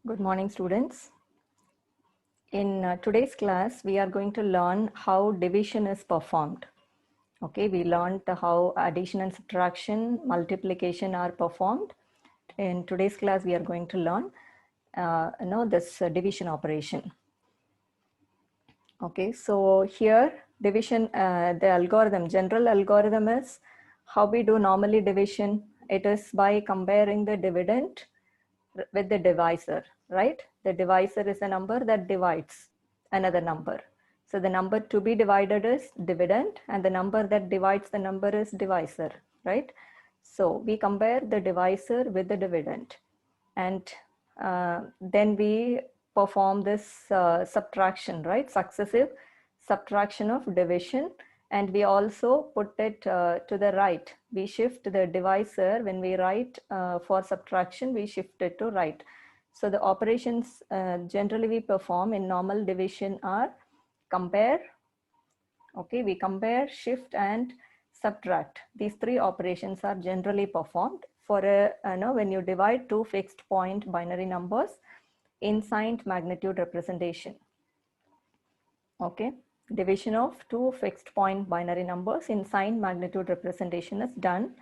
Good morning, students. In today's class, we are going to learn how division is performed. Okay, we learned how addition and subtraction, multiplication are performed. In today's class, we are going to learn this division operation. Okay, so here division, the algorithm, general algorithm is how we do normally division. It is by comparing the dividend with the divisor, right? The divisor is a number that divides another number. So the number to be divided is dividend and the number that divides the number is divisor, right? So we compare the divisor with the dividend and then we perform this subtraction, right? Successive subtraction of division, and we also put it to the right. We shift the divisor when we write for subtraction, we shift it to right. So the operations generally we perform in normal division are compare, okay, we compare, shift and subtract. These three operations are generally performed for when you divide two fixed point binary numbers in signed magnitude representation. Okay, division of two fixed point binary numbers in signed magnitude representation is done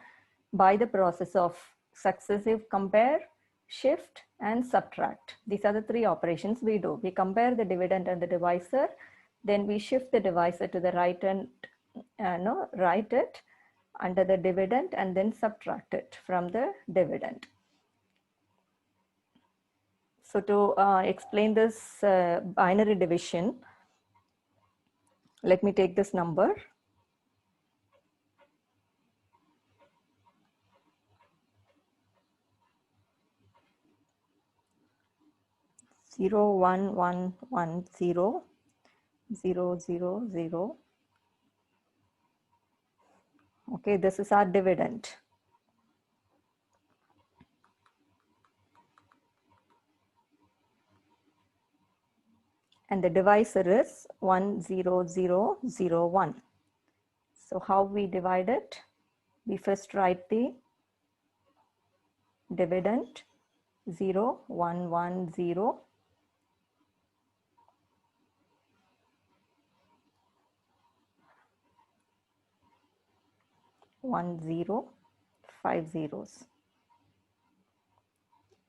by the process of successive compare, shift and subtract. These are the three operations we do. We compare the dividend and the divisor, then we shift the divisor to the right and write it under the dividend and then subtract it from the dividend. So to explain this binary division, let me take this number. Zero one one one zero zero zero zero. Okay, this is our dividend. And the divisor is 10001. So how we divide it? We first write the dividend 0110 5 zeros.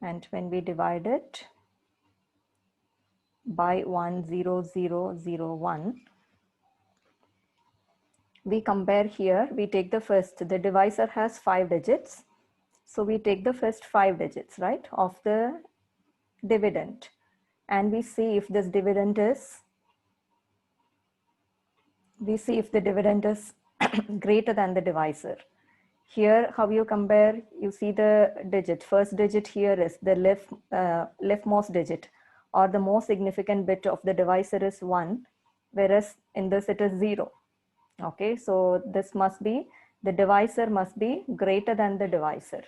And when we divide it by 10001, we compare here, we take the first, the divisor has 5 digits. So we take the first 5 digits, right, of the dividend. And we see if this dividend is, greater than the divisor. Here, how you compare, you see the digit. First digit here is the leftmost digit, or the most significant bit of the divisor is 1, whereas in this it is 0. Okay, so this must be, the divisor must be greater than the divisor.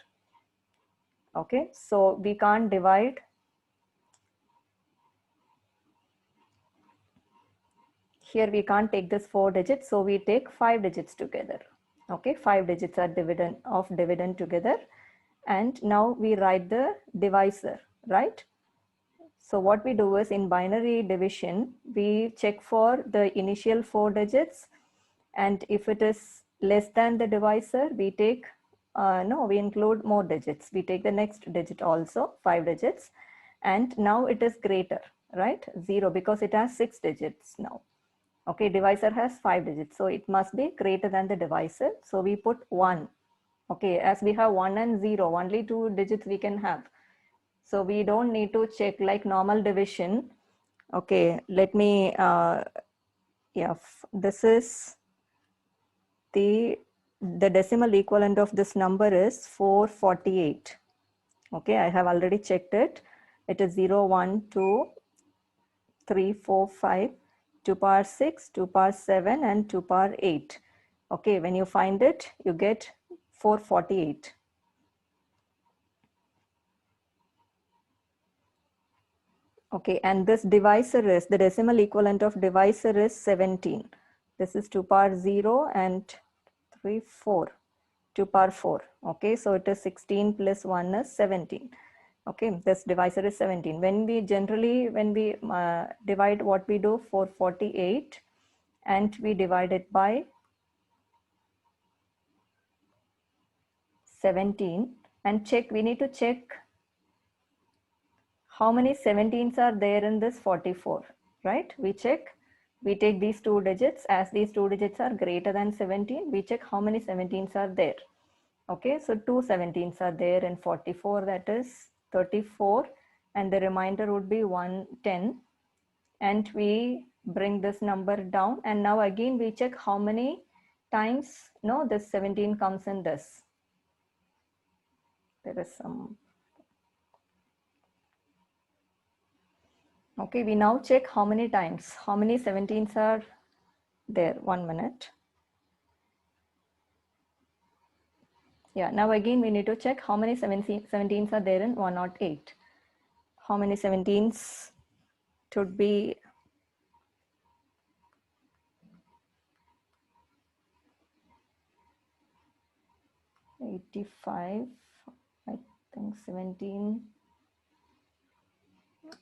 Okay, so we can't divide. Here we can't take this 4 digits, so we take 5 digits together. Okay, 5 digits are dividend together. And now we write the divisor, right? So what we do is in binary division, we check for the initial 4 digits. And if it is less than the divisor, we take, we include more digits. We take the next digit also, 5 digits. And now it is greater, right? 0, because it has 6 digits now. Okay, divisor has 5 digits, so it must be greater than the divisor. So we put 1. Okay, as we have 1 and 0, only 2 digits we can have. So we don't need to check like normal division. Okay, let me, this is the decimal equivalent of this number is 448. Okay, I have already checked it. It is 0, 1, 2, 3, 4, 5, 2 power 6, 2 power 7, and 2 power 8. Okay, when you find it, you get 448. Okay, and this divisor is, the decimal equivalent of divisor is 17. This is 2 power 0 and 3, 4, 2 power 4. Okay, so it is 16 plus 1 is 17. Okay, this divisor is 17. When we divide, what we do for 48, and we divide it by 17 and check, we need to check how many 17s are there in this 44, right? We check, we take these two digits, as these two digits are greater than 17, we check how many 17s are there. Okay, so two 17s are there in 44, that is 34, and the remainder would be 110. And we bring this number down, and now again we check how many times this 17 comes in this. There is some. Okay, we now check how many times, how many 17s are there. 1 minute. Yeah, now again we need to check how many 17s are there in 108. How many 17s should be 85. I think 17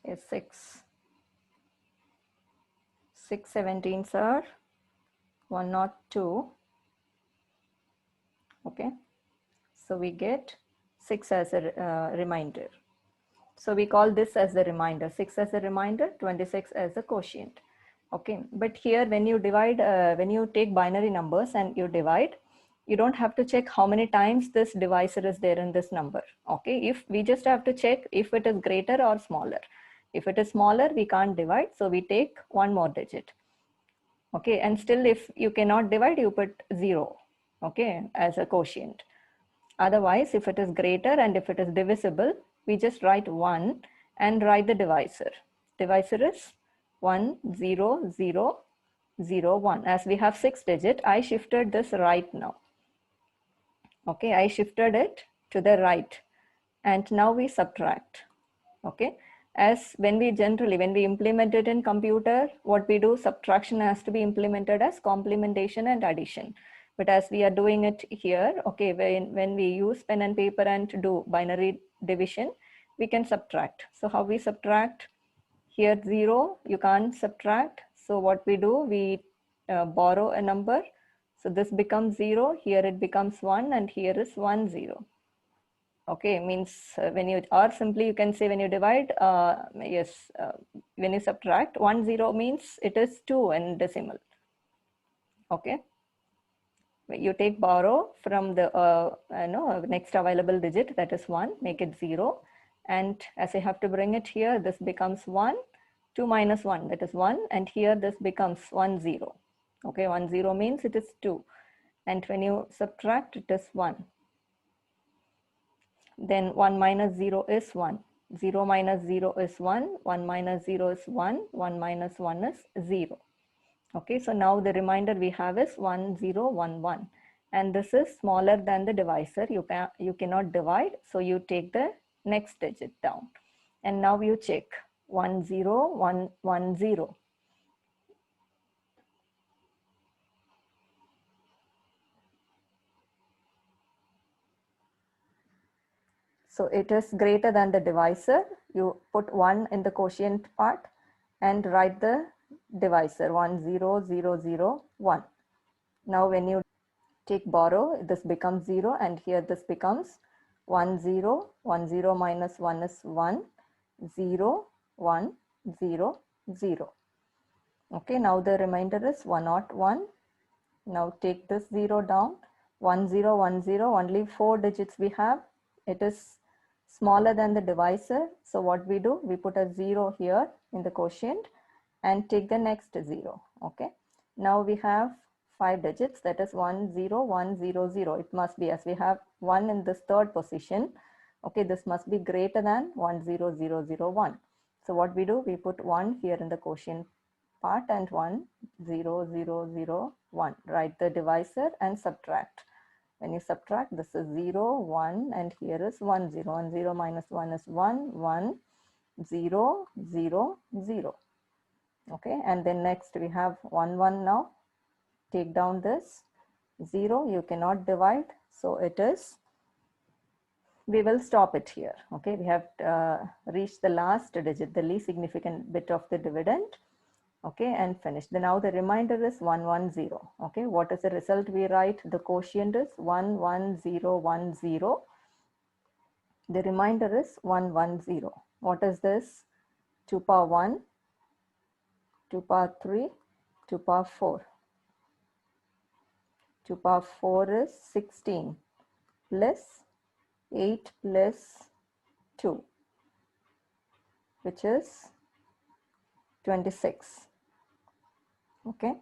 is 6. 6 17s are 102. Okay, so we get 6 as a reminder. So we call this as the reminder, 6 as a reminder, 26 as a quotient. Okay, but here when you divide, when you take binary numbers and you divide, you don't have to check how many times this divisor is there in this number. Okay, if we just have to check if it is greater or smaller. If it is smaller, we can't divide, so we take one more digit. Okay, and still if you cannot divide, you put 0, okay, as a quotient. Otherwise, if it is greater and if it is divisible, we just write 1 and write the divisor. Divisor is 1 0 0 0 1. As we have 6 digit, I shifted this right now. Okay, I shifted it to the right, and now we subtract. Okay, as when we implement it in computer, what we do, subtraction has to be implemented as complementation and addition. But as we are doing it here, okay, when we use pen and paper and do binary division, we can subtract. So how we subtract? Here 0, you can't subtract. So what we do, we borrow a number. So this becomes 0, here it becomes 1, and here is 1 0. Okay, means when you, or simply you can say when you divide, yes, when you subtract, 1 0 means it is 2 in decimal. Okay, you take borrow from the next available digit, that is 1, make it 0, and as I have to bring it here, this becomes 1, 2 minus 1, that is 1, and here this becomes 1 0. Okay, 1 0 means it is 2, and when you subtract, it is 1. Then 1 minus 0 is 1. 0 minus 0 is 1. 1 minus 0 is 1. 1 minus 1 is 0. Okay, so now the remainder we have is 1 0 1 1, and this is smaller than the divisor. You cannot divide, so you take the next digit down, and now you check 1 0 1 1 0. So it is greater than the divisor. You put 1 in the quotient part and write the divisor 1 0 0 0 1. Now when you take borrow, this becomes 0, and here this becomes 1 0. 1 0 minus 1 is 1 0 1 0 0. Okay, now the remainder is 101. Now take this 0 down. 1 0 1 0, only 4 digits we have. It is smaller than the divisor. So what we do, we put a 0 here in the quotient and take the next 0. Okay, now we have 5 digits, that is 1 0 1 0 0. It must be, as we have 1 in this third position. Okay, this must be greater than 1 0 0 0 1. So what we do, we put 1 here in the quotient part and 1 0 0 0 1. Write the divisor and subtract. When you subtract, this is 0 1, and here is 1 0. 1 0 minus 1 is 1 1 0 0 0. Okay, and then next we have 1 1. Now take down this 0, you cannot divide, so it is we will stop it here. Okay, we have reached the last digit, the least significant bit of the dividend. Okay, and finished. Then now the remainder is 110. Okay, what is the result we write? The quotient is 11010. The remainder is 110. What is this? 2 power 1, 2 power 3, 2 power 4. 2 power 4 is 16 plus 8 plus 2, which is 26. Okay,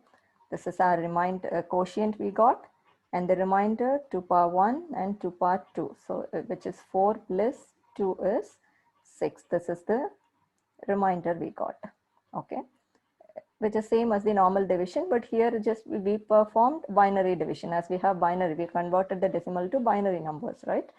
this is our remainder quotient we got, and the remainder 2 power 1 and 2 power 2. So which is 4 plus 2 is 6. This is the remainder we got. Okay, which is same as the normal division, but here just we performed binary division. As we have binary, we converted the decimal to binary numbers, right?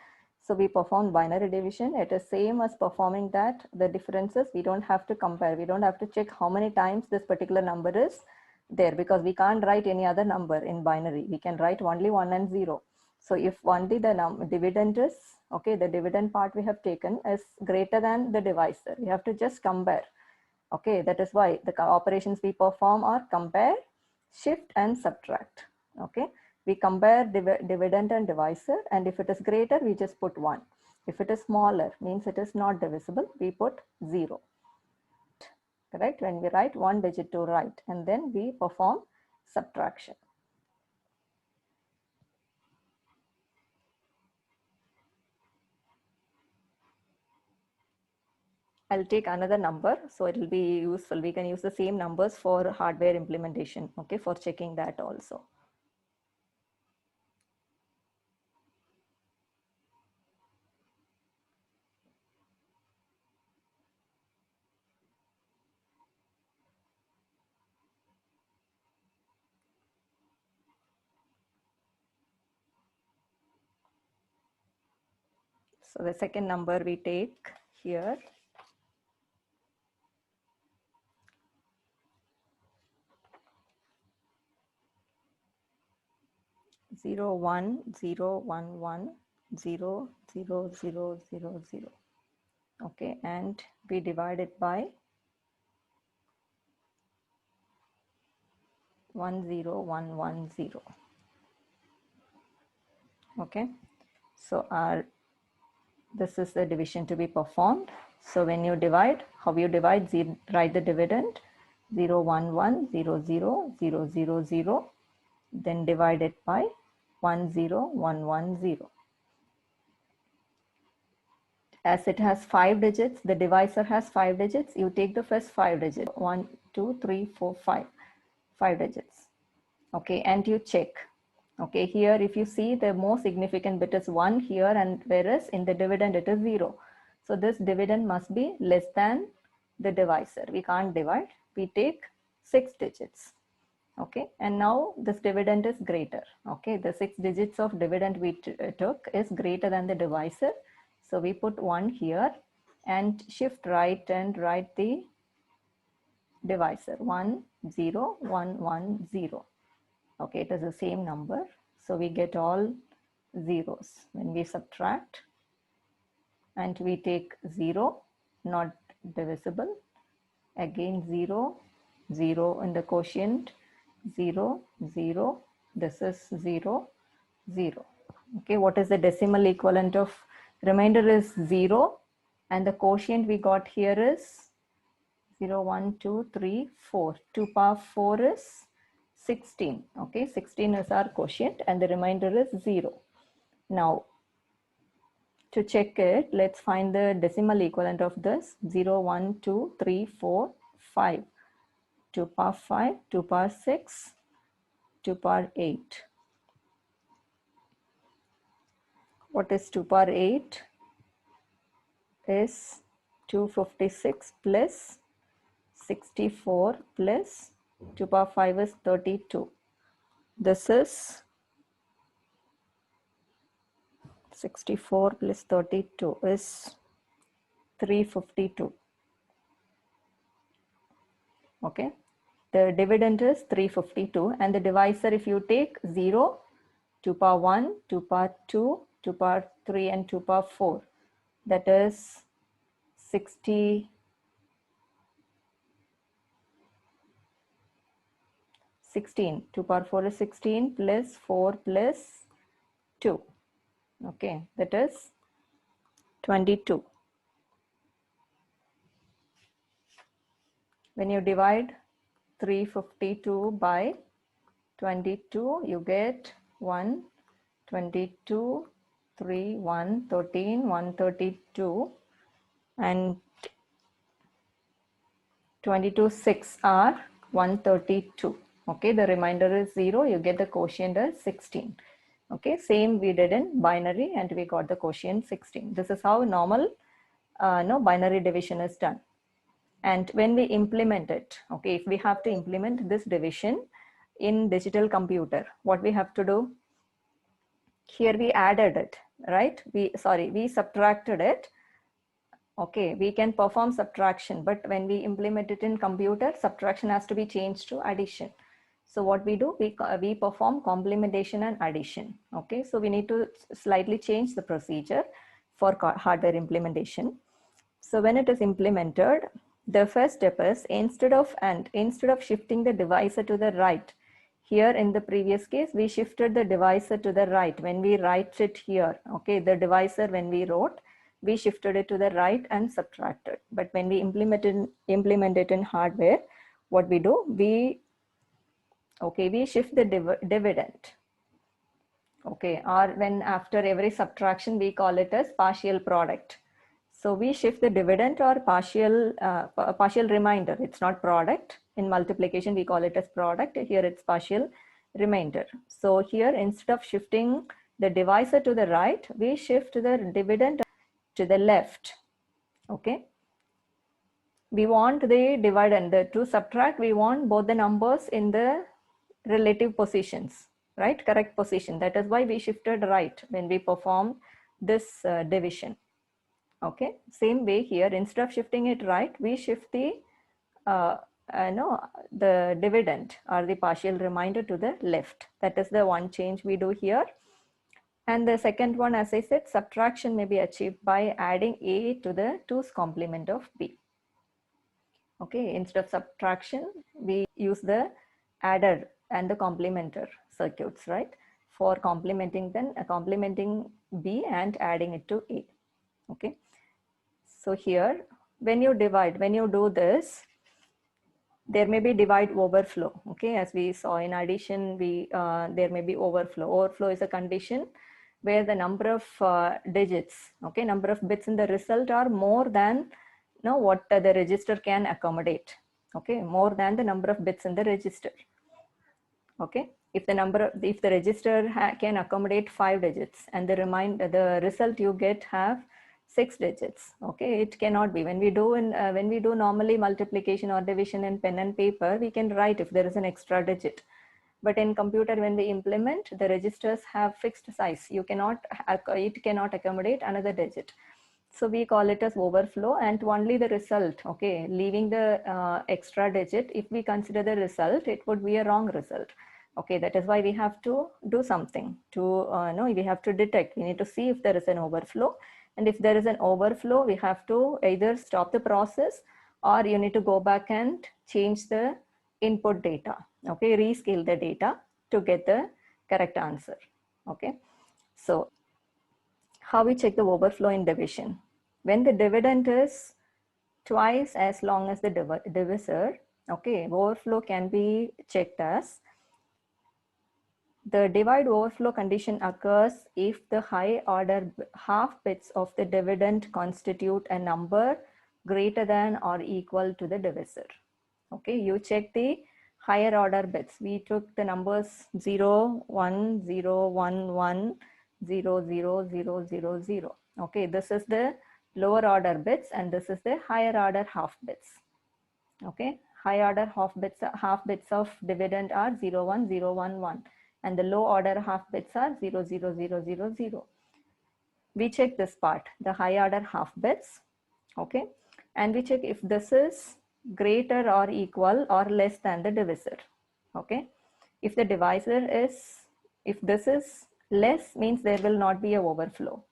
So we performed binary division. It is same as performing that. The differences we don't have to compare. We don't have to check how many times this particular number is there, because we can't write any other number in binary. We can write only 1 and 0. So if only the dividend is, okay, the dividend part we have taken is greater than the divisor, we have to just compare. Okay, that is why the operations we perform are compare, shift, and subtract. Okay, we compare dividend and divisor, and if it is greater, we just put 1. If it is smaller, means it is not divisible, we put 0. Correct? When we write one digit to right, and then we perform subtraction. I'll take another number, so it will be useful. We can use the same numbers for hardware implementation, okay, for checking that also. So the second number we take here, 0 1 0 1 1 0 0 0 0 0. Okay, and we divide it by 1 0 1 1 0. Okay, so this is the division to be performed. So when you divide, how you divide? Write the dividend 0 1 1 0 0 0 0 0, then divide it by 1 0 1 1 0. As it has 5 digits, the divisor has 5 digits. You take the first 5 digits, 1 2 3 4 5, 5 digits. Okay, and you check. Okay, here if you see, the most significant bit is 1 here, and whereas in the dividend it is 0. So this dividend must be less than the divisor. We can't divide. We take 6 digits. Okay, and now this dividend is greater. Okay, the 6 digits of dividend we took is greater than the divisor. So we put 1 here and shift right and write the divisor 1 0 1 1 0. Okay, it is the same number. So we get all zeros. When we subtract and we take 0, not divisible, again 0 0 in the quotient, 0 0, this is 0 0. Okay, what is the decimal equivalent of remainder is 0, and the quotient we got here is 0 1 2 3 4. 2 power 4 is 16. Okay, 16 is our quotient and the remainder is 0. Now to check it, let's find the decimal equivalent of this. 0 1 2 3 4 5. 2 power 5, 2 power 6, 2 power 8. What is 2 power 8? Is 256 plus 64 plus 2 power 5 is 32. This is 64 plus 32 is 352. Okay, the dividend is 352, and the divisor, if you take 0, 2 power 1, 2 power 2, 2 power 3 and 2 power 4. That is 16 2 power 4 is 16 plus 4 plus 2. Okay, that is 22. When you divide 352 by 22, you get 1, 22, 3, 1, 13, 132, and 22, 6 are 132. Okay, the remainder is 0. You get the quotient as 16. Okay, same we did in binary and we got the quotient 16. This is how normal binary division is done. And when we implement it, okay, if we have to implement this division in digital computer, what we have to do? Here we added it, right? We subtracted it. Okay, we can perform subtraction, but when we implement it in computer, subtraction has to be changed to addition. So what we do, we perform complementation and addition. Okay, so we need to slightly change the procedure for hardware implementation. So when it is implemented, the first step is instead of shifting the divisor to the right, here in the previous case, we shifted the divisor to the right. When we write it here, okay, the divisor when we wrote, we shifted it to the right and subtracted. But when we implement it in hardware, what we do, we shift the dividend. Okay, or when after every subtraction, we call it as partial product. So we shift the dividend or partial remainder. It's not product. In multiplication, we call it as product. Here it's partial remainder. So here, instead of shifting the divisor to the right, we shift the dividend to the left. Okay. We want the dividend to subtract. We want both the numbers in the relative positions, right? Correct position. That is why we shifted right when we perform this division. Okay, same way here, instead of shifting it right, we shift the the dividend or the partial remainder to the left. That is the one change we do here. And the second one, as I said, subtraction may be achieved by adding A to the 2's complement of B. Okay, instead of subtraction, we use the adder and the complementer circuits, right? For complementing B and adding it to A. Okay. So here, when you do this, there may be divide overflow. Okay, as we saw in addition, there may be overflow. Overflow is a condition where the number of digits, okay, number of bits in the result are more than what the register can accommodate. Okay, more than the number of bits in the register. Okay, if the register can accommodate 5 digits and the result you get have 6 digits. Okay, it cannot be. When we do normally multiplication or division in pen and paper, we can write if there is an extra digit. But in computer, when we implement, the registers have fixed size. It cannot accommodate another digit. So we call it as overflow, and only the result, okay, leaving the extra digit, if we consider the result, it would be a wrong result. Okay, that is why we have to do something to we have to detect. We need to see if there is an overflow. And if there is an overflow, we have to either stop the process or you need to go back and change the input data. Okay, rescale the data to get the correct answer. Okay, so how we check the overflow in division? When the dividend is twice as long as the divisor, okay, overflow can be checked as the divide overflow condition occurs if the high order half bits of the dividend constitute a number greater than or equal to the divisor. Okay, you check the higher order bits. We took the numbers 0, 1, 0, 1, 1, 0, 0, 0, 0, 0. Okay, this is the lower order bits and this is the higher order half bits. Okay, high order half bits of dividend are 0, 1, 0, 1, 1. And the low order half bits are 0, 0, 0, 0, 0. We check this part, the high order half bits, okay, and we check if this is greater or equal or less than the divisor, okay. If the divisor is, if this is Less means there will not be a overflow.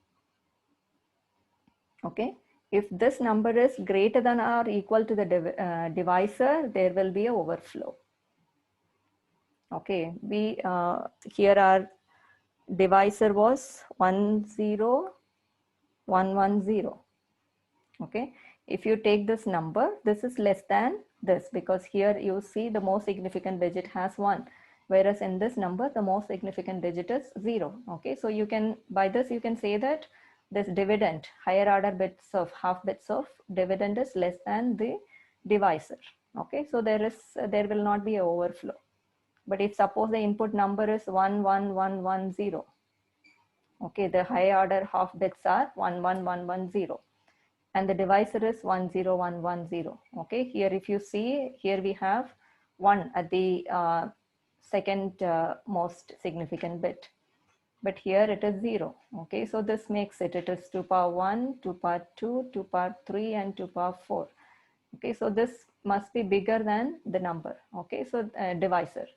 Okay, if this number is greater than or equal to the divisor, there will be a overflow. Okay, we here our divisor was 10110. Okay, if you take this number, this is less than this, because here you see the most significant digit has 1, whereas in this number the most significant digit is 0. Okay, so you can, by this you can say that this dividend, higher order bits of half bits of dividend is less than the divisor. Okay, so there will not be an overflow. But if suppose the input number is 11110, okay, the higher order half bits are 11110 and the divisor is 10110. Okay, here if you see, here we have 1 at the second most significant bit, but here it is 0. Okay, so this makes it is 2 power 1, 2 power 2, 2 power 3 and 2 power 4. Okay, so this must be bigger than the number. Okay, so divisor.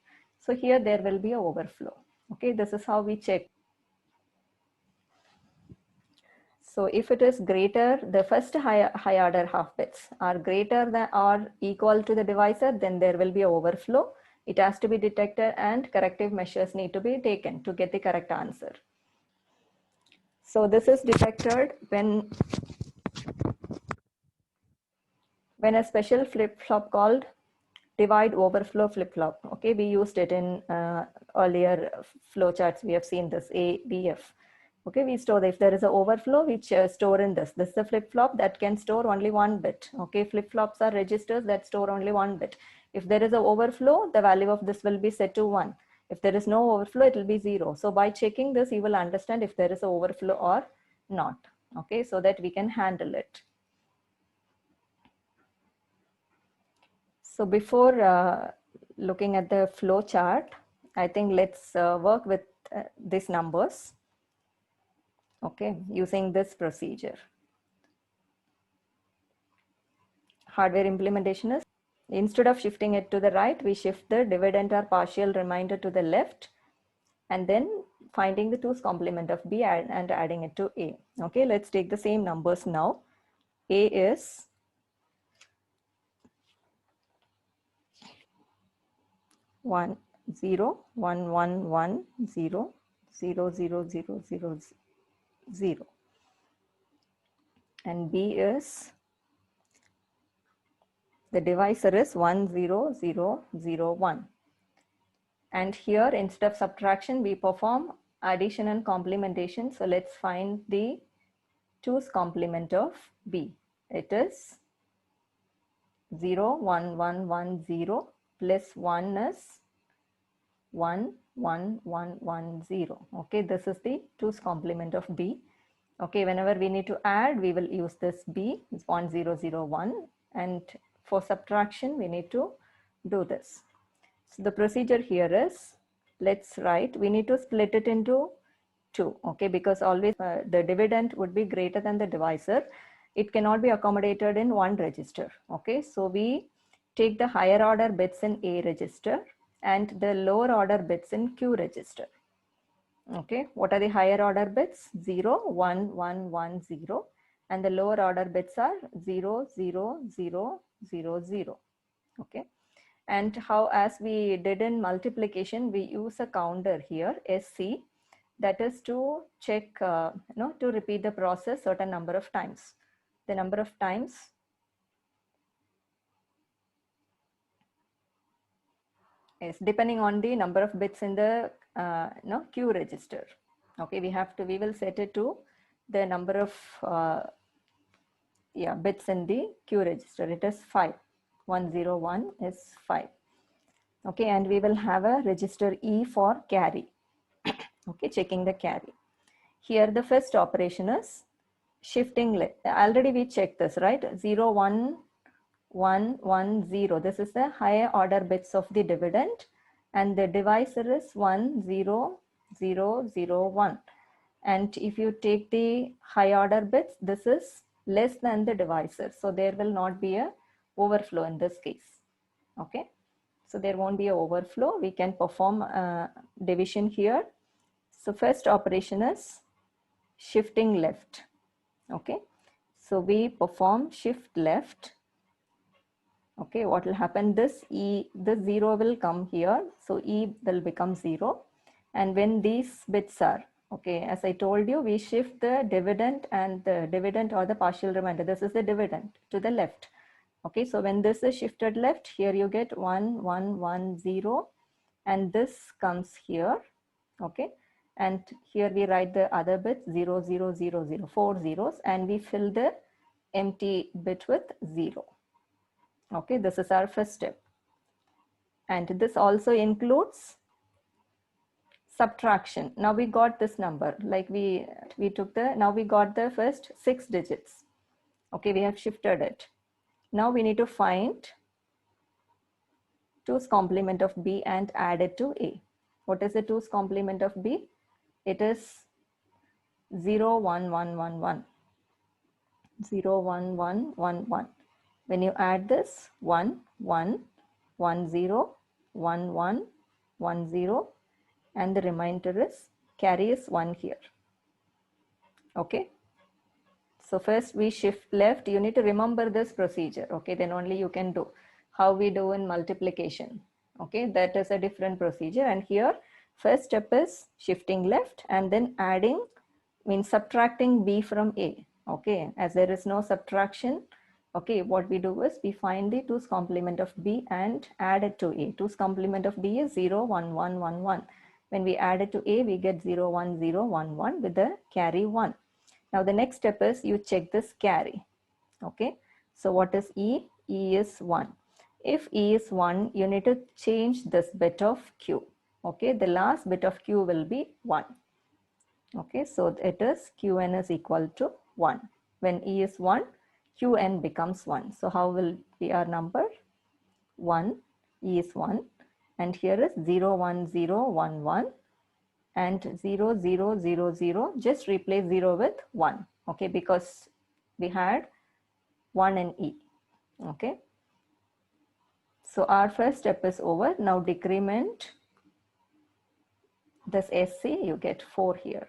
So here there will be a overflow. Okay, this is how we check. So if it is greater, the first high order half bits are greater than or equal to the divisor, then there will be an overflow. It has to be detected and corrective measures need to be taken to get the correct answer. So this is detected when a special flip-flop called divide overflow flip-flop. Okay, we used it in earlier flowcharts. We have seen this ABF. Okay, we store if there is an overflow, we store in this. This is a flip-flop that can store only 1 bit. Okay, flip-flops are registers that store only 1 bit. If there is an overflow, the value of this will be set to 1. If there is no overflow, it will be 0. So by checking this, you will understand if there is an overflow or not. Okay, so that we can handle it. So before looking at the flow chart, I think let's work with these numbers. Okay, using this procedure. Hardware implementation is, instead of shifting it to the right, we shift the dividend or partial remainder to the left, and then finding the 2's complement of B and adding it to A. Okay, let's take the same numbers now. A is 1 0 1 1 1 0 0 0 0 0 0, and B is, the divisor is 1 0 0 0 1. And here instead of subtraction, we perform addition and complementation. So let's find the 2's complement of B. It is 0 1 1 1 0 plus 1 is 1 1 1 1 0. Okay, this is the 2's complement of B. Okay, whenever we need to add, we will use this B, it's 1 0 0 1, and for subtraction we need to do this. So the procedure here is, let's write, we need to split it into 2. Okay, because always the dividend would be greater than the divisor. It cannot be accommodated in one register. Okay, so we take the higher order bits in A register and the lower order bits in Q register. Okay, what are the higher order bits? 0 1 1 1 0, and the lower order bits are 0 0 0 0 0. Okay, and how, as we did in multiplication, we use a counter here, SC, that is to check, to repeat the process certain number of times. The number of times is depending on the number of bits in the Q register. Okay, we will set it to the number of bits in the Q register. It is 5. 101 is 5. Okay, and we will have a register E for carry. Okay, checking the carry. Here the first operation is shifting. Already we checked this, right? 0 1 1 1 0. This is the higher order bits of the dividend, and the divisor is 1 0 0 0 1. And if you take the high order bits, this is less than the divisor, so there will not be a overflow in this case. Okay, so there won't be a overflow. We can perform division here. So first operation is shifting left. Okay, so we perform shift left. Okay, what will happen, this zero will come here, so E will become 0. And when these bits are, okay, as I told you, we shift the dividend and the dividend or the partial remainder, this is the dividend, to the left. Okay, so when this is shifted left, here you get 1, 1, 1, 0, and this comes here. Okay, and here we write the other bits 0, 0, 0, 0, 4 zeros, and we fill the empty bit with 0. Okay, this is our first step. And this also includes subtraction. Now we got this number, like we took the, now we got the first 6 digits. Okay, we have shifted it. Now we need to find 2's complement of B and add it to A. What is the 2's complement of B? It is 0, 1, 1, 1, 1. 0, 1, 1, 1, 1. When you add this, 1, 1, 1, 0, 1, 1, 1, 0, and the remainder is carry is 1 here. Okay. So first we shift left. You need to remember this procedure. Okay, then only you can do. How we do in multiplication. Okay, that is a different procedure. And here, first step is shifting left and then adding, means subtracting B from A. Okay, as there is no subtraction. Okay, what we do is we find the 2's complement of B and add it to A. 2's complement of B is 0, 1, 1, 1, 1. When we add it to A, we get 0, 1, 0, 1, 1 with the carry 1. Now the next step is you check this carry. Okay, so what is E? E is 1. If E is 1, you need to change this bit of Q. Okay, the last bit of Q will be 1. Okay, so it is Qn is equal to 1. When E is 1, Qn becomes 1. So how will be our number? 1, E is 1, and here is 0, 1, 0, 1, 1, and 0, 0, 0, 0. Just replace 0 with 1. Okay, because we had 1 in E. Okay, so our first step is over. Now decrement this SC, you get 4 here.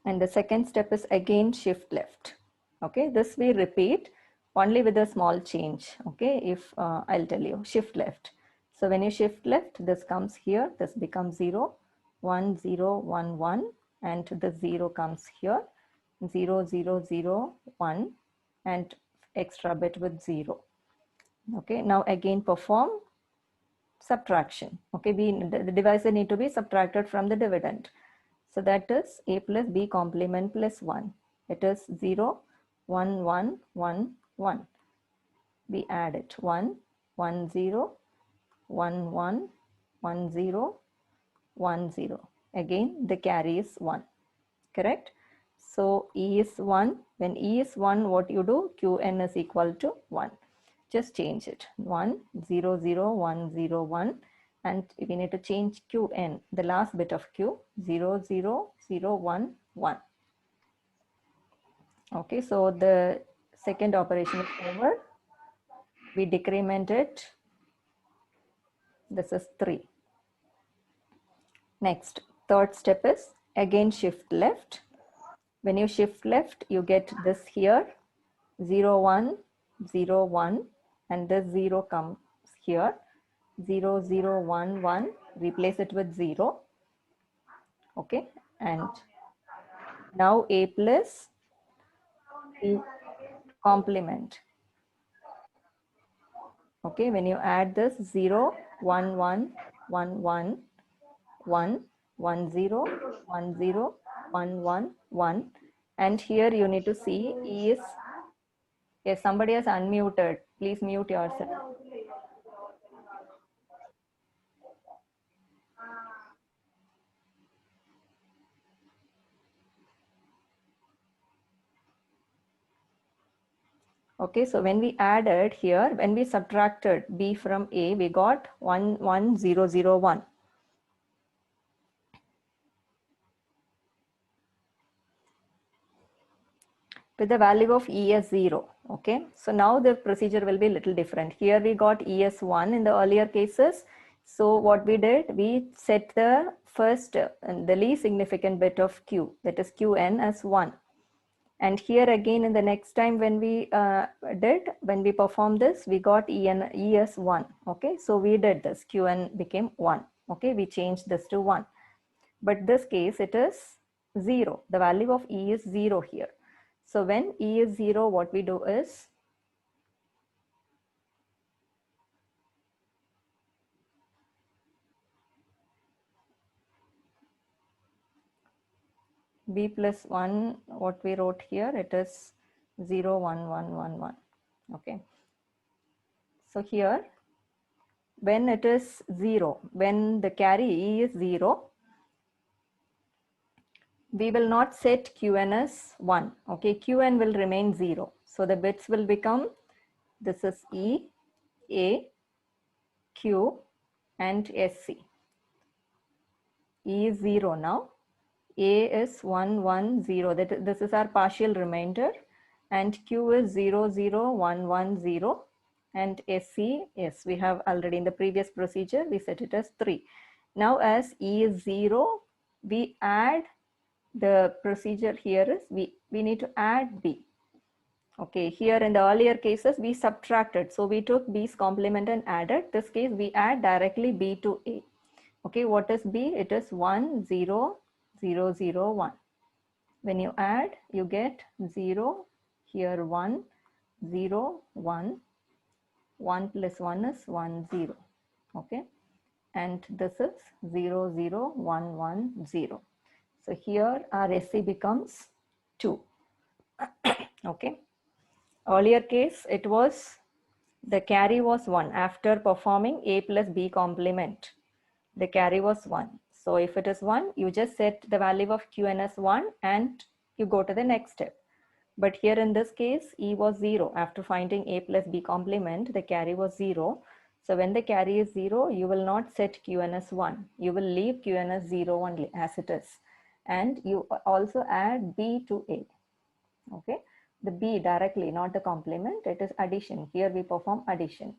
And the second step is again shift left. Okay, this we repeat only with a small change. Okay, if I'll tell you, shift left. So when you shift left, this comes here, this becomes 0, 1, 0, 1, 1, and the 0 comes here, 0, 0, 0, 1, and extra bit with 0. Okay, now again perform subtraction. Okay, the divisor need to be subtracted from the dividend. So that is A plus B complement plus 1. It is 0, 1, 1, 1, 1. We add it 1, 1, 0, 1, 1, 1, 0, 1, 0. Again, the carry is 1. Correct? So E is 1. When E is 1, what you do? Qn is equal to 1. Just change it. 1, 0, 0, 1, 0, 1. And we need to change Qn, the last bit of Q, 0, 0, 0, 1, 1. Okay, so the second operation is over. We decrement it. This is 3. Next, third step is again shift left. When you shift left, you get this here, 0, 1, 0, 1, and this 0 comes here, 0, 0, 1, 1, replace it with 0. Okay, and now A plus B complement. Okay, when you add this 0, 1, 1, 1, 1, 1, 1, 0, 1, 0, 1, 1, 1, and here you need to see E is, yes, somebody has unmuted. Please mute yourself. Okay, so when we added here, when we subtracted B from A, we got 1, 1, 0, 0, 1. With the value of E as 0. Okay, so now the procedure will be a little different. Here we got E as 1 in the earlier cases. So what we did, we set the first, the least significant bit of Q, that is Qn, as 1. And here again, in the next time when we performed this, we got E as 1. Okay, so we did this, Qn became 1. Okay, we changed this to 1. But this case, it is 0. The value of E is 0 here. So when E is 0, what we do is, B plus 1, what we wrote here, it is 0, 1, 1, 1, 1. Okay. So here, when it is 0, when the carry E is 0, we will not set Qn as 1. Okay, Qn will remain 0. So the bits will become, this is E, A, Q, and SC. E is 0 now. A is 1, 1, 0. This is our partial remainder. And Q is 0, 0, 1, 1, 0. And SC, yes, we have already in the previous procedure, we set it as 3. Now as E is 0, we add, the procedure here is, we need to add B. Okay, here in the earlier cases, we subtracted. So we took B's complement and added. This case, we add directly B to A. Okay, what is B? It is 1, 0, 0, 0, 1. When you add, you get 0, here 1, 0, 1. 1 plus 1 is 1, 0. Okay, and this is 0, 0, 1, 1, 0. So here our SC becomes 2. Okay. Earlier case, it was, the carry was 1 after performing A plus B complement. The carry was 1. So if it is 1, you just set the value of Qn as 1 and you go to the next step. But here in this case, E was 0. After finding A plus B complement, the carry was 0. So when the carry is 0, you will not set Qn as 1. You will leave Qn as 0 only as it is. And you also add B to A. Okay, the B directly, not the complement, it is addition. Here we perform addition.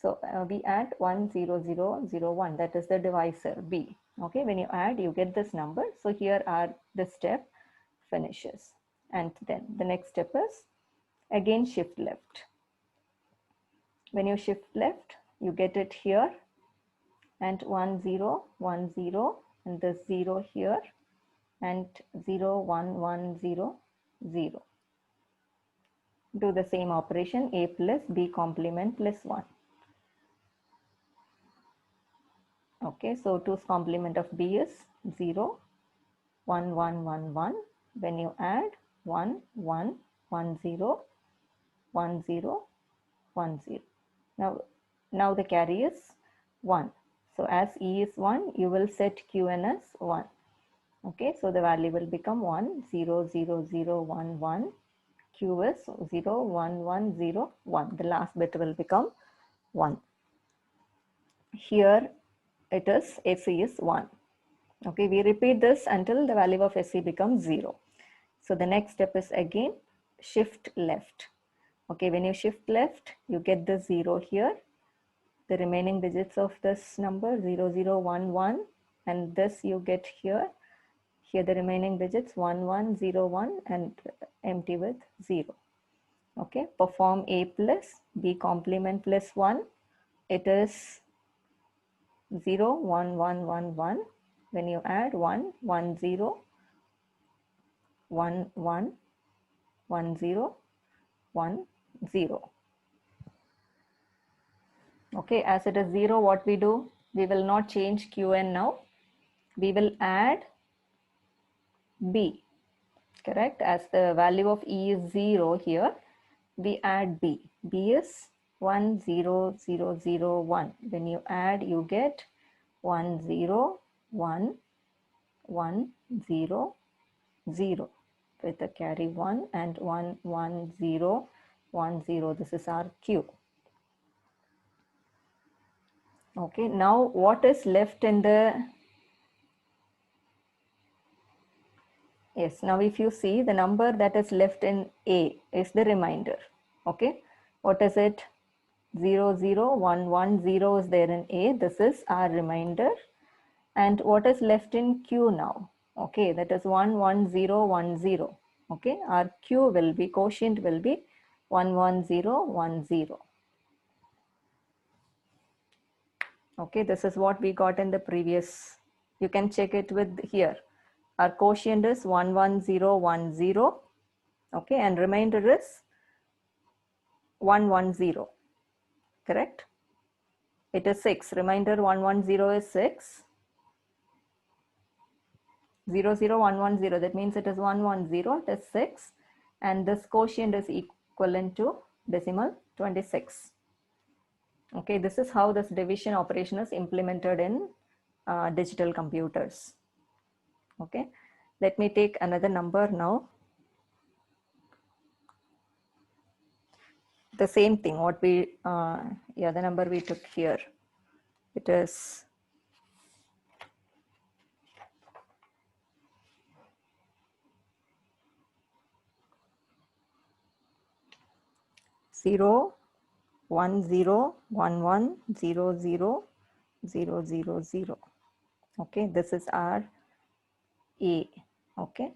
So we add 1, 0, 0, 0, 1. That is the divisor B. Okay, when you add, you get this number. So here are the step finishes. And then the next step is again shift left. When you shift left, you get it here, and 1, 0, 1, 0, and this 0 here, and 0, 1, 1, 0, 0. Do the same operation, A plus B complement plus 1. Okay, so 2's complement of B is 0, 1, 1, 1, 1. When you add 1, 1, 1, 0, 1, 0, 1, 0. Now the carry is 1. So as E is 1, you will set Qn as 1. Okay, so the value will become 1, 0, 0, 0, 1, 1. Q is 0, 1, 1, 0, 1. The last bit will become 1. Here it is SC is 1. Okay, we repeat this until the value of SC becomes 0. So the next step is again shift left. Okay, when you shift left, you get the 0 here. The remaining digits of this number 0, 0, 1, 1, and this you get here. Here the remaining digits 1, 1, 0, 1, and empty with 0. Okay, perform A plus B complement plus 1. It is 0, 1, 1, 1, 1. When you add 1, 1, 0, 1, 1, 1, 0, 1, 0. Okay, as it is 0, what we do? We will not change Qn now. We will add B, correct? As the value of E is 0 here, we add B. B is 1, 0, 0, 0, 1. When you add, you get 1, 0, 1, 1, 0, 0 with a carry 1 and 1, 1, 0, 1, 0. This is our Q. Okay, now what is left in the, yes, now if you see the number that is left in A is the remainder. Okay, what is it? 0, 0, 1, 1, 0 is there in A. This is our remainder. And what is left in Q now? Okay, that is 1, 1, 0, 1, 0. Okay, our Q will be, quotient will be 1, 1, 0, 1, 0. Okay, this is what we got in the previous. You can check it with here. Our quotient is 1, 1, 0, 1, 0. Okay, and remainder is 1, 1, 0. Correct? It is 6. Remainder 1, 1, 0 is 6. 0, 0, 1, 1, 0. That means it is 1, 1, 0. It is 6. And this quotient is equivalent to decimal 26. Okay, this is how this division operation is implemented in digital computers. Okay, let me take another number now. The same thing, what we, yeah, the number we took here. It is 0, 1, 0, 1, 1, 0, 0, 0, 0, 0. Okay, this is our A. Okay,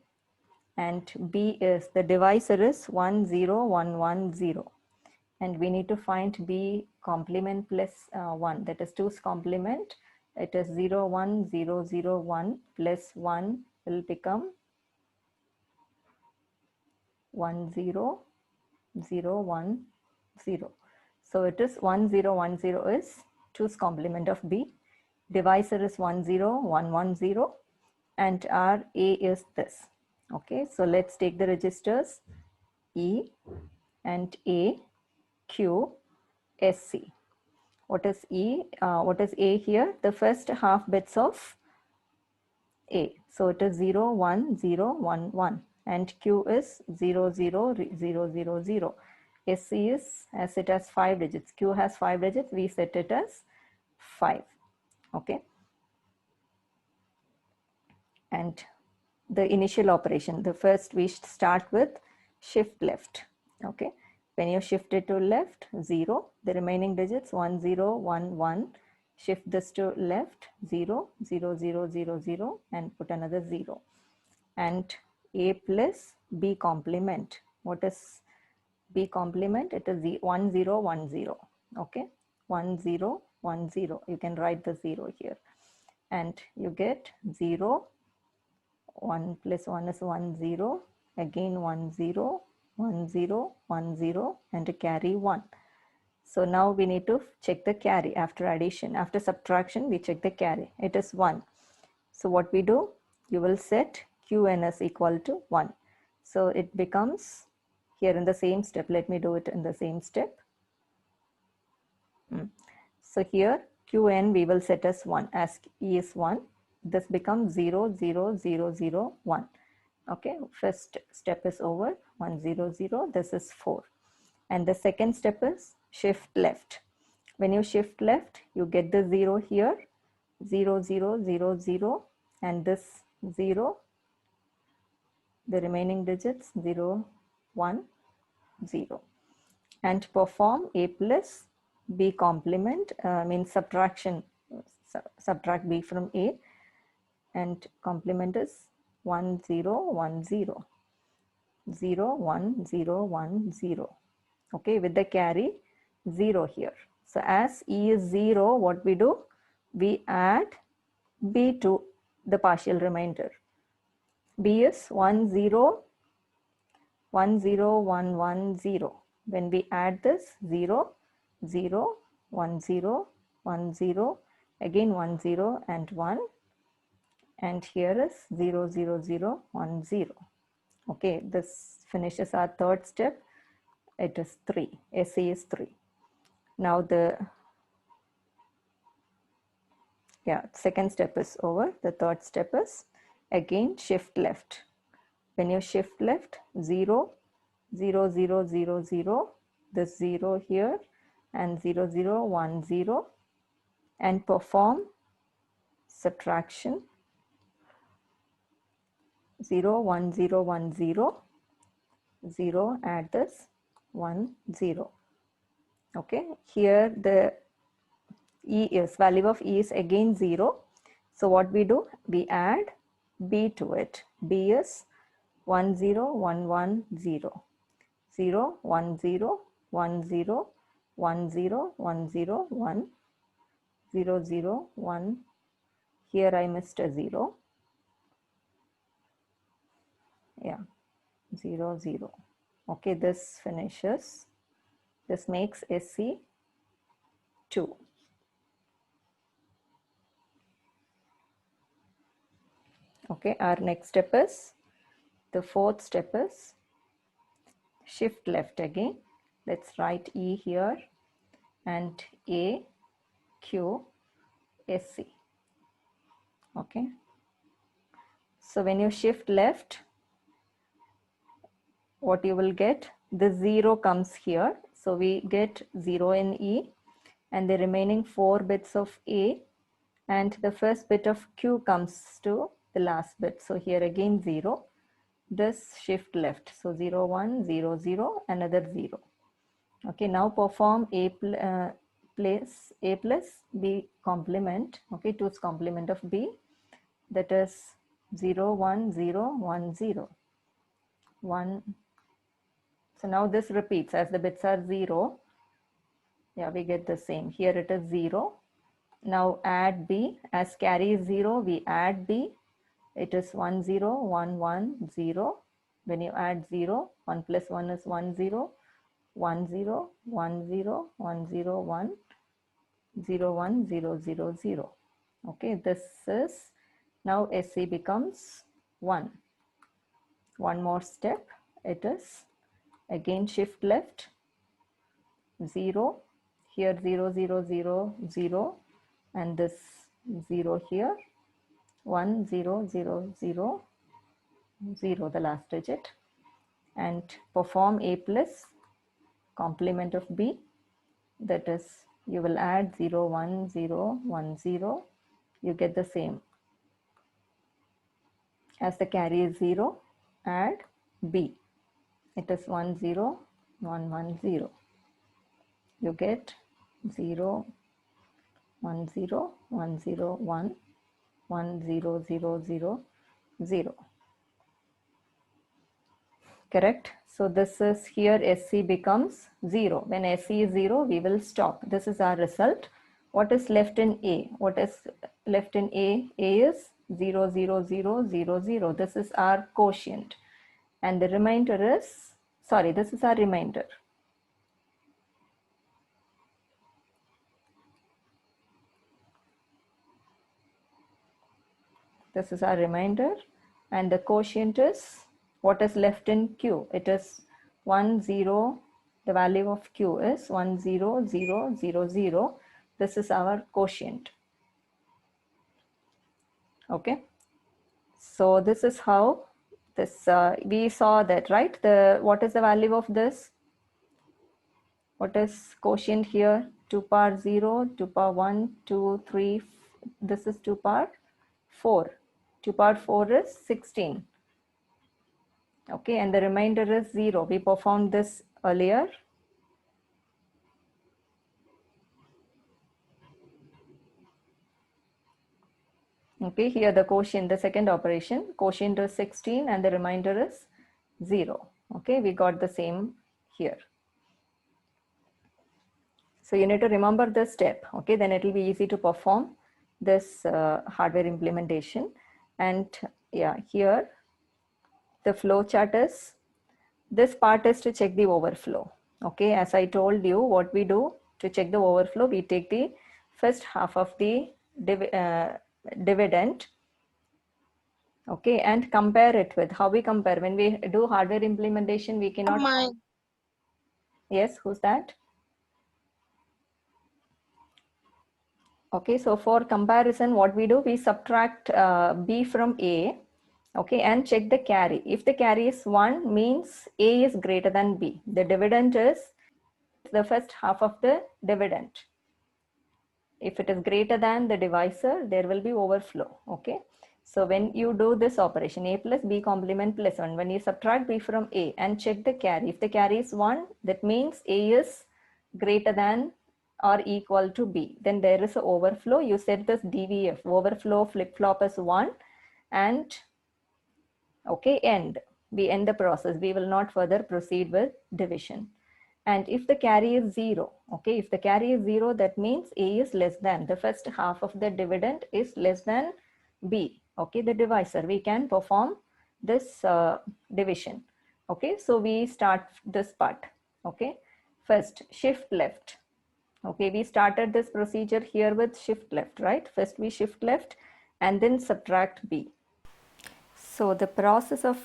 and B is, the divisor is 1, 0, 1, 1, 0. And we need to find B complement plus 1, that is 2's complement. It is 0, 1, 0, 0, 1 plus 1 will become 1, 0, 0, 1, 0. So it is 1, 0, 1, 0 is 2's complement of B. Divisor is 1, 0, 1, 1, 0. And our A is this. Okay, so let's take the registers E and A, Q, SC. What is E? What is A here? The first half bits of A. So it is 0, 1, 0, 1, 1. And Q is 0, 0, 0, 0, 0. SC is, as it has 5 digits. Q has 5 digits. We set it as 5. Okay. And the initial operation, the first we start with shift left. Okay. When you shift it to left, 0. The remaining digits 1, 0, 1, 1. Shift this to left, 0, 0, 0, 0, 0, and put another 0. And A plus B complement. What is B complement? It is 1, 0, 1, 0. Okay, 1, 0, 1, 0. You can write the 0 here. And you get 0, 1 plus 1 is 1, 0. Again 1, 0, 1, 0, 1, 0, and to carry 1. So now we need to check the carry after addition. After subtraction, we check the carry. It is 1. So what we do? You will set Qn as equal to 1. So it becomes here in the same step. Let me do it in the same step. So here Qn we will set as 1 as E is 1. This becomes 0, 0, 0, 0, 1. Okay, first step is over. 1, 0, 0. This is 4. And the second step is shift left. When you shift left, you get the 0 here, 0, 0, 0, 0, and this 0, the remaining digits 0, 1, 0. And perform A plus B complement, means subtraction, subtract B from A, and complement is 1, 0, 1, 0, 0, 1, 0, 1, 0. Okay, with the carry 0 here. So as E is 0, what we do? We add B to the partial remainder. B is 1, 0, 1, 0, 1, 1, 0. When we add this 0, 0, 1, 0, 1, 0, again 1, 0 and 1. And here is 0, 0, 0, 1, 0. Okay, this finishes our third step. It is 3. SE is 3. Now the second step is over. The third step is again shift left. When you shift left, 0, 0, 0, 0, 0, this 0 here, and 0, 0, 1, 0, and perform subtraction 0, 1, 0, 1, 0, 0, add this 1, 0. Okay, here the value of E is again 0. So what we do? We add B to it. B is 1 0 1 1 0 0 1 0 1 0 1 0 1 0 1 0 0 1. Here I missed a 0. Yeah, 0 0. Okay, this finishes. This makes SE 2. Okay, our next step is, the fourth step is shift left again. Let's write E here and A, Q, SC. Okay. So when you shift left, what you will get, the 0 comes here. So we get 0 in E and the remaining 4 bits of A, and the first bit of Q comes to the last bit. So here again 0. This shift left. So 0 1 0 0, another 0. Okay, now perform A plus B complement. Okay, 2's complement of B, that is 0 1 0 1 0 1. So now this repeats as the bits are 0. Yeah, we get the same. Here it is 0. Now add B, as carry is 0, we add B. It is 1 0 1 1 0. When you add 0, 1 plus 1 is 1 0 1 0 1 0 1 0 1 0 1 0 0 0. Okay, this is now SC becomes 1. One more step, it is again shift left, 0, here 0 0 0 0, and this 0 here, 1 0 0 0 0, the last digit, and perform A plus complement of B, that is you will add 0 1 0 1 0, you get the same. As the carry is 0, add B, it is 1 0 1 1 0, you get 0 1 0 1 0 1 1 0 0 0 0. Correct? So this is, here SC becomes 0. When SC is 0, we will stop. This is our result. What is left in A? What is left in A? A is 0 0 0 0 0. This is our quotient. And the remainder is, sorry, this is our remainder. This is our remainder, and the quotient is what is left in Q. It is 1 0. The value of Q is 1 0 0 0 0. This is our quotient. Okay. So this is how this we saw that, right? The what is the value of this? What is quotient here? 2 power 0, 2 power 1, 2, 3. This is 2 power 4. 2 power 4 is 16. Okay, and the remainder is 0. We performed this earlier. Okay, here the quotient, the second operation, quotient is 16 and the remainder is 0. Okay, we got the same here. So you need to remember this step. Okay, then it will be easy to perform this hardware implementation. And yeah, here the flow chart is, this part is to check the overflow. Okay, as I told you, what we do to check the overflow, we take the first half of the dividend, okay, and compare it with, how we compare? When we do hardware implementation, we cannot. Yes, who's that? Okay, so for comparison, what we do, we subtract B from A, okay, and check the carry. If the carry is 1, means A is greater than B. The dividend is the first half of the dividend. If it is greater than the divisor, there will be overflow. Okay. So when you do this operation, A plus B complement plus 1, when you subtract B from A and check the carry, if the carry is 1, that means A is greater than or equal to B. Then there is an overflow. You set this DVF, overflow flip-flop as 1, and okay, end. We end the process. We will not further proceed with division. And if the carry is 0, okay, if the carry is 0, that means A is less than, the first half of the dividend is less than B, okay, the divisor. We can perform this division. Okay, so we start this part. Okay, first shift left. Okay, we started this procedure here with shift left, right? First we shift left and then subtract B. So the process of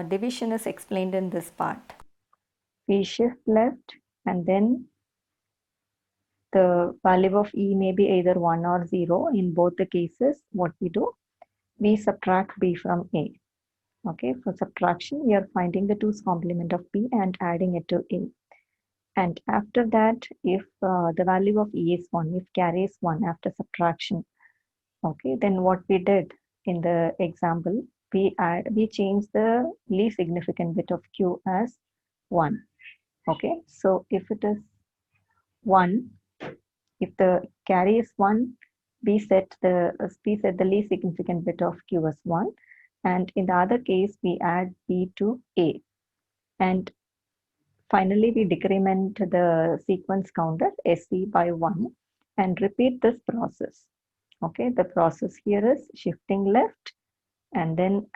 division is explained in this part. We shift left and then the value of E may be either 1 or 0. In both the cases, what we do, we subtract B from A. Okay, for subtraction, we are finding the 2's complement of B and adding it to A. And after that, if the value of E is 1, if carry is 1 after subtraction, okay, then what we did in the example, we change the least significant bit of Q as 1. Okay, so if it is 1, if the carry is 1, we set the least significant bit of Q as 1, and in the other case we add B to A, and finally we decrement the sequence counter SC by 1 and repeat this process. Okay, the process here is shifting left and then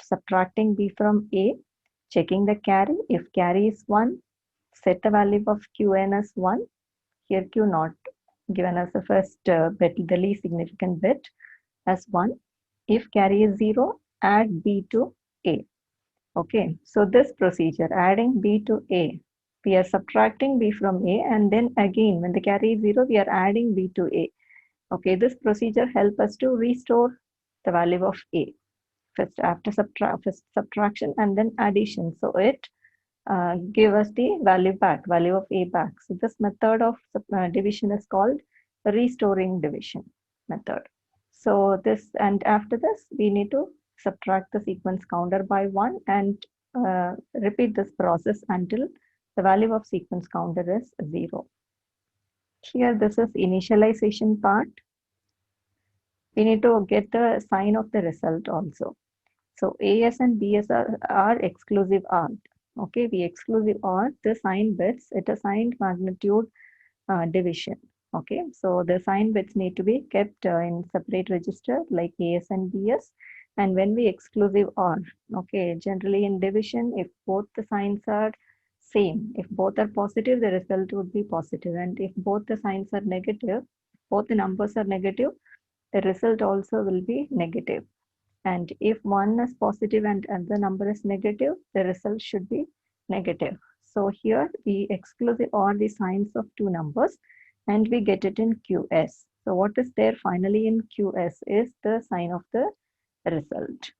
subtracting B from A, checking the carry. If carry is 1, set the value of Qn as 1. Here Q not given as the first bit, the least significant bit as 1. If carry is 0, add B to A. Okay, so this procedure, adding B to A, we are subtracting B from A, and then again when the carry is 0, we are adding B to A. Okay, this procedure helps us to restore the value of A. First after subtraction and then addition. So it give us the value of A back. So this method of division is called restoring division method. So this, and after this, we need to subtract the sequence counter by 1 and repeat this process until the value of sequence counter is 0. Here, this is initialization part. We need to get the sign of the result also. So AS and BS are exclusive OR. Okay, we exclusive OR the sign bits at a signed magnitude division. Okay, so the sign bits need to be kept in separate register like AS and BS. And when we exclusive OR, okay, generally in division, if both the signs are same, if both are positive, the result would be positive. And if both the signs are negative, both the numbers are negative, the result also will be negative. And if one is positive and the number is negative, the result should be negative. So here we exclusive OR the signs of two numbers and we get it in QS. So what is there finally in QS is the sign of the result.